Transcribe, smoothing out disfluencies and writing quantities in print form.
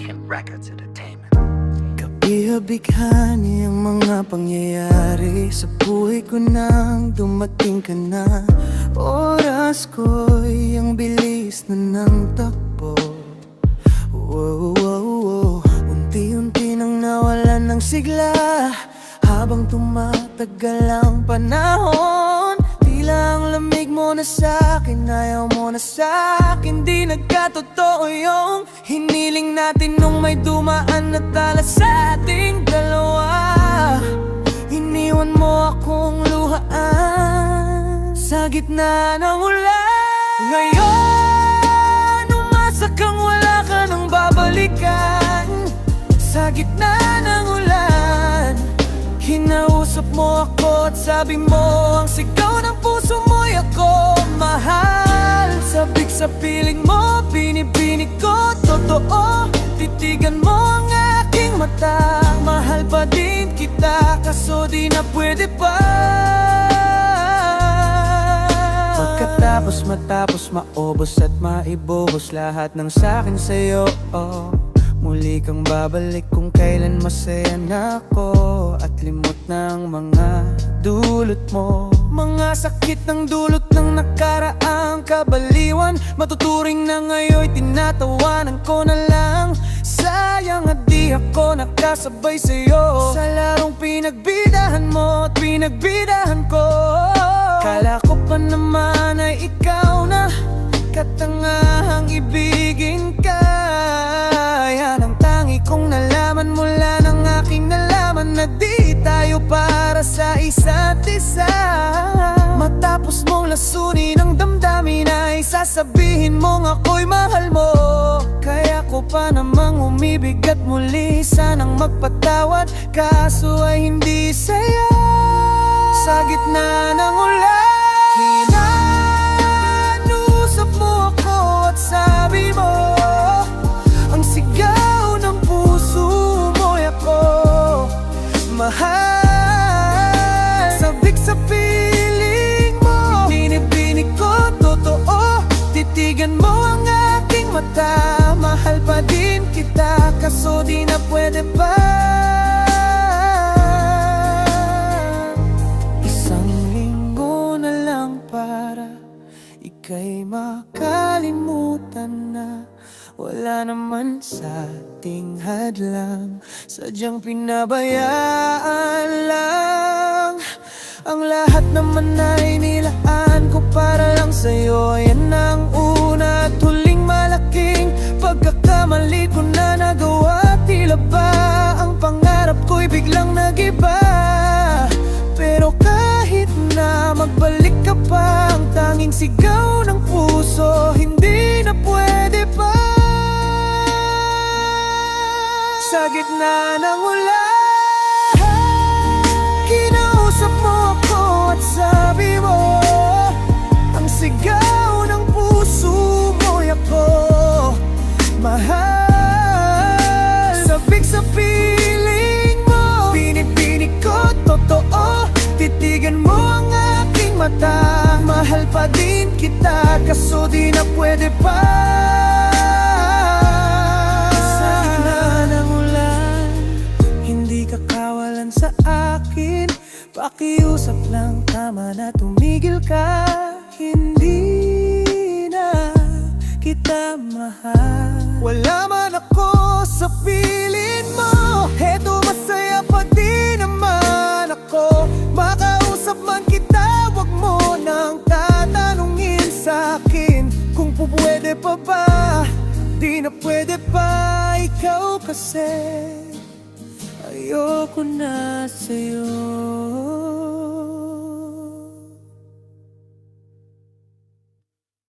Kim Records Entertainment. Kabihabighani ang mga pangyayari sa buhay ko nang dumating ka na. Oras ko'y ang bilis na ng takbo. Unti-unti nang nawalan ng sigla habang tumatagal ang panahon. Tila ang lamig mo na sa'kin, ayaw mo na sa'kin. Di nagkatotoo yung hiniling natin nung may dumaan na tala sa ating dalawa. Iniwan mo akong luhaan sa gitna ng ulan. Ngayon, umasa kang wala ka nang babalikan. Sa gitna ng ulan, kinausap mo ako at sabi mo ang sigaw ng puso mo'y ako mahal. Sabik sa piling mo, binibinig ko totoo. Titigan mo ang aking mata, mahal pa din kita, kaso di na pwede pa. Pagkatapos matapos maubos at maibuhos lahat ng sakin sa'yo, muli kang babalik kung kailan masaya na ako. At limot ng mga dulot mo, mga sakit ng dulot ng nakaraang kabaliwan. Matuturing na ngayon'y tinatawanan ko na lang. Sayang at di ako nakasabay sa'yo sa larong pinagbidahan mo at pinagbidahan ko. Kala ko pa naman ay ikaw na katangahang ibigin ka. Yan ang tangi kong nalaman mula ng aking nalaman na di tayo para sa isa't isa. Matapos mong lasunin ang damdamin ay sasabihin mong ako'y mahal mo. Kaya ko pa namang umibig at muli sanang magpatawad, kaso ay hindi sa'yo. Sa gitna ng ulan, kinausap mo ako at sabi mo ang sigaw ng puso mo'y ako mahal. Sabik sa piling mo, binibinig ko totoo. Titigan mo ang aking mata, mahal pa din kita, kaso di na pwede pa. Isang linggo na lang para ika'y makalimutan na. Wala naman sa ating hadlang, sadyang pinabayaan lang. Ang lahat naman ay nilaan ko para lang sa'yo. Yan ang una at huling malaking pagkakamali ko na nagawa. Tila ba ang pangarap ko'y biglang nagiba. Pero kahit na magbalik ka pa, ang tanging sigaw ng puso hindi na pwede pa. Sa gitna ng ulan, kinausap mo ako at sabi mo ang sigaw ng puso mo'y ako mahal. Sabik sa piling mo, binibinig ko totoo. Titigan mo ang aking mata, mahal pa din kita, kaso di na pwede pa. Sa akin, pakiusap lang, tama na tumigil ka. Hindi na kita mahal. Wala man ako sa piling mo, heto masaya pa di naman ako. Makausap man kita, wag mo nang tatanungin sa'kin kung pupwede pa ba. Di na pwede pa, ikaw kasi ayoko na sa'yo.